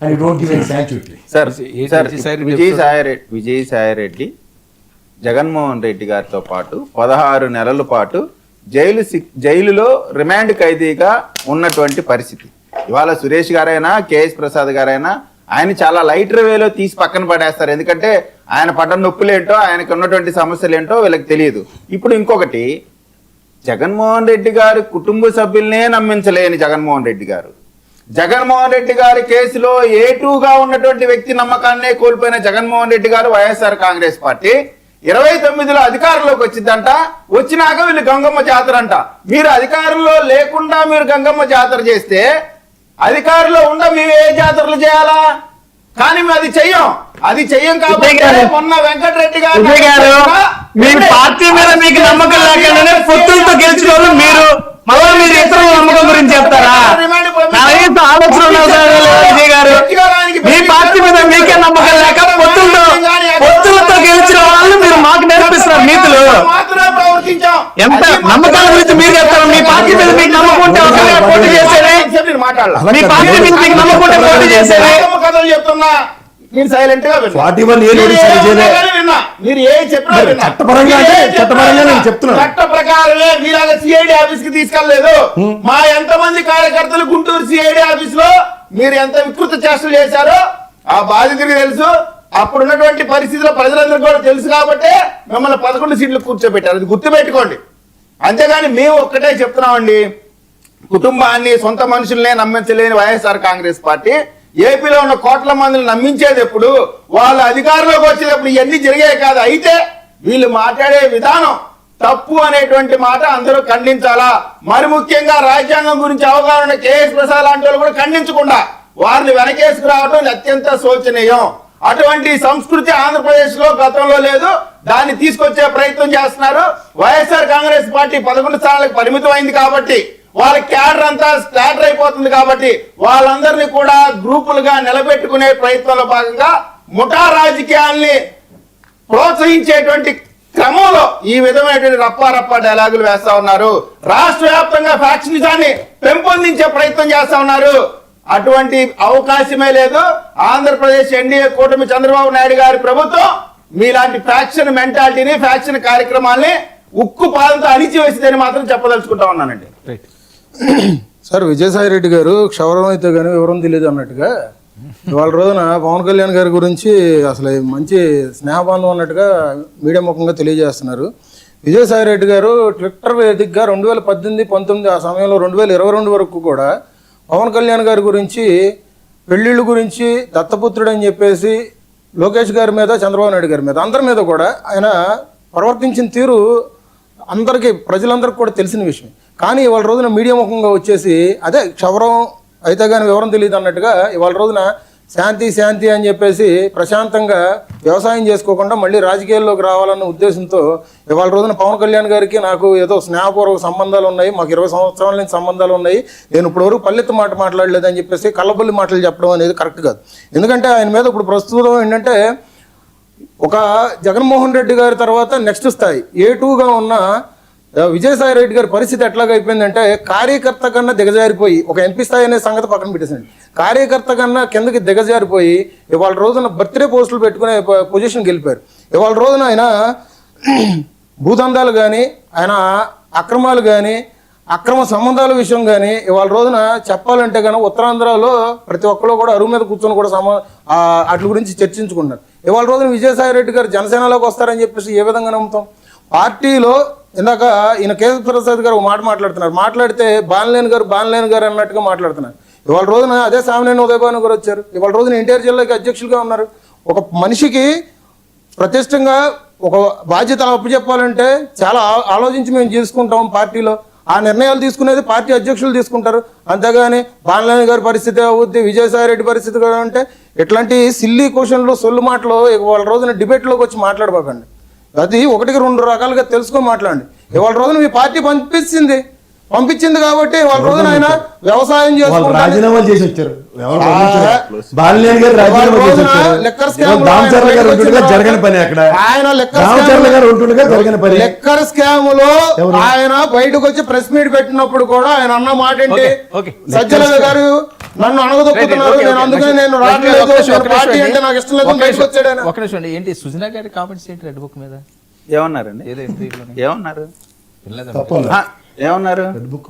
and you don't give any sanctuary. Sir Vijayasai Reddy Jaganmohan Reddy గారితో పాటు 16 నెలల పాటు జైలులో రిమాండ్ ఖైదీగా ఉన్నటువంటి పరిస్థితి. ఇవాళ సురేష్ గారైనా కేఎస్ ప్రసాద్ గారైనా ఆయన చాలా లైటర్ వేలో తీసి పక్కన పడేస్తారు. ఎందుకంటే ఆయన పడ్డ నొప్పులేంటో ఆయనకు ఉన్నటువంటి సమస్యలు ఏంటో వీళ్ళకి తెలియదు. ఇప్పుడు ఇంకొకటి, జగన్మోహన్ రెడ్డి గారి కుటుంబ సభ్యులనే నమ్మించలేని జగన్మోహన్ రెడ్డి గారి కేసులో A2గా ఉన్నటువంటి వ్యక్తి నమ్మకాన్నే కోల్పోయిన జగన్మోహన్ రెడ్డి గారు వైఎస్ఆర్ కాంగ్రెస్ పార్టీ 29లో అధికారంలోకి వచ్చిందంట. వచ్చినాక వీళ్ళు గంగమ్మ జాతర అంట. మీరు అధికారంలో లేకుండా మీరు గంగమ్మ జాతర చేస్తే అధికారంలో ఉండ మేము ఏ జాతరలు చేయాలా? కానీ మేము అది చెయ్యం కాబట్టి మొన్న వెంకటరెడ్డి గారు మీ పార్టీ మీద మీకు నమ్మకం లేకుండానే పొత్తులతో గెలిచిన వాళ్ళు మీరు మళ్ళా మీరు ఇతరుల నమ్మకం గురించి చెప్తారా? ఆలోచన విజయ్ గారు, మీ పార్టీ మీద మీకే నమ్మకం లేక పొత్తులతో గెలిచిన వాళ్ళు మీరు మాకు నేర్పిస్తున్నారు నీతులు. ఎంత నమ్మకాల గురించి మీరు చెప్తారు? మీ పార్టీ మీద మీకు నమ్మకం ఉంటే పోటీ చేసేది, మీ పార్టీ మీద మీకు నమ్మకం ఉంటే పోటీ చేసేది. కథలు చెప్తున్నా మీరు సైలెంట్ గా మీరు ఏ చెప్పినా చట్ట ప్రకారమే మీలాగా సిఐడి ఆఫీస్ కి తీసుకెళ్లలేదు. మా ఎంతమంది కార్యకర్తలు గుంటూరు సిఐడి ఆఫీస్ లో మీరు ఎంత వికృత చేష్టలు చేశారో ఆ బాధితుడికి తెలుసు. అప్పుడున్నటువంటి పరిస్థితుల్లో ప్రజలందరికీ కూడా తెలుసు కాబట్టి మిమ్మల్ని 11 సీట్లు కూర్చోబెట్టారు. అది గుర్తుపెట్టుకోండి. అంతేగాని మేము ఒక్కటే చెప్తున్నామండి, కుటుంబాన్ని సొంత మనుషులనే నమ్మించలేని వైఎస్ఆర్ కాంగ్రెస్ పార్టీ ఏపీలో ఉన్న కోట్ల మందిని నమ్మించేది ఎప్పుడు, వాళ్ళ అధికారంలోకి వచ్చేటప్పుడు ఇవన్నీ జరిగాయి కాదు. అయితే వీళ్ళు మాట్లాడే విధానం తప్పు అనేటువంటి మాట అందరూ ఖండించాలా. మరి ముఖ్యంగా రాజ్యాంగం గురించి అవగాహన కేఎస్ ప్రసాద్ లాంటి వాళ్ళు కూడా ఖండించకుండా వారిని వెనకేసుకురావడం అత్యంత శోచనీయం. అటువంటి సంస్కృతి ఆంధ్రప్రదేశ్ లో గతంలో లేదు. దాన్ని తీసుకొచ్చే ప్రయత్నం చేస్తున్నారు. వైఎస్ఆర్ కాంగ్రెస్ పార్టీ 11 స్థానాలకు పరిమితం అయింది కాబట్టి వాళ్ళ క్యాడర్ అంతా స్టార్టర్ అయిపోతుంది కాబట్టి వాళ్ళందరినీ కూడా గ్రూపులుగా నిలబెట్టుకునే ప్రయత్నంలో భాగంగా ముఠా రాజకీయాల్ని ప్రోత్సహించేటువంటి క్రమంలో ఈ విధమైనటువంటి రప్పా డైలాగులు వేస్తా ఉన్నారు. రాష్ట్ర వ్యాప్తంగా ఫ్యాక్షనిజాన్ని పెంపొందించే ప్రయత్నం చేస్తా ఉన్నారు. అటువంటి అవకాశమే లేదు. ఆంధ్రప్రదేశ్ ఎన్డీఏ కూటమి చంద్రబాబు నాయుడు గారి ప్రభుత్వం మీలాంటి ఫ్యాక్షన్ మెంటాలిటీని ఫ్యాక్షన్ కార్యక్రమాల్ని ఉక్కు పాదంతో అణిచివేసిందని మాత్రం చెప్పదలుచుకుంటా ఉన్నానండి. సార్, విజయసాయి రెడ్డి గారు క్షవరం అయితే కానీ వివరం తెలియదు అన్నట్టుగా ఇవాళ రోజున పవన్ కళ్యాణ్ గారి గురించి అసలు మంచి స్నేహబంధం అన్నట్టుగా మీడియా ముఖంగా తెలియజేస్తున్నారు. విజయసాయి రెడ్డి గారు ట్విట్టర్ వేదికగా 2018, 19 ఆ సమయంలో 2022 వరకు కూడా పవన్ కళ్యాణ్ గారి గురించి, పెళ్లిళ్ళ గురించి, దత్తపుత్రుడు అని చెప్పేసి లోకేష్ గారి మీద, చంద్రబాబు నాయుడు గారి మీద, అందరి మీద కూడా ఆయన ప్రవర్తించిన తీరు అందరికీ, ప్రజలందరికీ కూడా తెలిసిన విషయం. కానీ ఇవాళ రోజున మీడియా ముఖంగా వచ్చేసి అదే క్షవరం అయితే కానీ వివరం తెలియదు అన్నట్టుగా ఇవాళ రోజున శాంతి అని చెప్పేసి ప్రశాంతంగా వ్యవసాయం చేసుకోకుండా మళ్ళీ రాజకీయాల్లోకి రావాలన్న ఉద్దేశంతో ఇవాళ రోజున పవన్ కళ్యాణ్ గారికి నాకు ఏదో స్నేహపూర్వక సంబంధాలు ఉన్నాయి, మాకు 20 సంవత్సరాల నుంచి సంబంధాలు ఉన్నాయి, నేను ఇప్పటివరకు పల్లెత్తు మాట మాట్లాడలేదని చెప్పేసి కళ్ళబొల్లి మాటలు చెప్పడం అనేది కరెక్ట్ కాదు. ఎందుకంటే ఆయన మీద ఇప్పుడు ప్రస్తుతం ఏంటంటే ఒక జగన్మోహన్ రెడ్డి గారి తర్వాత నెక్స్ట్ స్థాయి A2గా ఉన్న విజయసాయి రెడ్డి గారి పరిస్థితి ఎట్లాగైపోయిందంటే కార్యకర్త కన్నా దిగజారిపోయి, ఒక ఎంపీ స్థాయి అనే సంగతి పక్కన పెట్టేసండి, కార్యకర్త కన్నా కిందకి దిగజారిపోయి ఇవాళ రోజున బర్త్డే పోస్టులు పెట్టుకునే పొజిషన్కి వెళ్ళిపోయారు. ఇవాళ రోజున ఆయన భూదందాలు కానీ, ఆయన అక్రమాలు కానీ, అక్రమ సంబంధాల విషయం కానీ ఇవాళ రోజున చెప్పాలంటే కానీ ఉత్తరాంధ్రలో ప్రతి ఒక్కరు కూడా అరువు మీద కూర్చొని కూడా వాటి గురించి చర్చించుకుంటున్నారు. ఇవాళ రోజున విజయసాయి రెడ్డి గారు జనసేనలోకి వస్తారని చెప్పేసి ఏ విధంగా నమ్ముతాం? పార్టీలో ఇందాక ఈయన కేఎస్ ప్రసాద్ గారు ఒక మాట మాట్లాడితే బాలినేని గారు అన్నట్టుగా మాట్లాడుతున్నారు. ఇవాళ రోజున అదే సామినేని ఉదయభాను గారు వచ్చారు. ఇవాళ రోజున ఎన్టీఆర్ జిల్లాకి అధ్యక్షులుగా ఉన్నారు. ఒక మనిషికి ప్రతిష్టంగా ఒక బాధ్యత అప్పచెప్పాలంటే చాలా ఆలోచించి మేము చేసుకుంటాం. పార్టీలో ఆ నిర్ణయాలు తీసుకునేది పార్టీ అధ్యక్షులు తీసుకుంటారు. అంతేగాని బాలినేని గారి పరిస్థితి అవుద్ది, విజయసాయి రెడ్డి పరిస్థితి కూడా అంటే ఇట్లాంటి సిల్లీ క్వశ్చన్లు, సొల్లు మాటలు ఇవాళ రోజున డిబేట్లోకి వచ్చి మాట్లాడబాకండి. అది 1-2 రకాలుగా తెలుసుకొని మాట్లాడండి. ఇవాళ రోజున మీ పార్టీ పంపించింది కాబట్టి వాళ్ళ రోజున ఆయన వ్యవసాయం రాజీనామాలు చేసి వచ్చారు. లెక్కర్ స్కామ్ లో ఆయన బయటకు వచ్చి ప్రెస్ మీట్ పెట్టినప్పుడు కూడా ఆయన అన్న మాట ఏంటి, సజ్జల గారు నన్ను అనగదొక్కుతున్నారు. నేను అందుకని నేను రావట్లేదు. నేను పార్టీ అంటే నాకు ఇష్టం లేదు. బయటకు వచ్చాడు ఆయన. ఒక నిమిషం అండి. ఏంటి సుజనా గారి కామెంట్స్ ఏంటి రెడ్ బుక్ మీద ఏమన్నారండి? ఏదో ఇంటర్వ్యూలో ఏమన్నారు? వినలేదా? తప్పదు ఏమన్నారు? Red book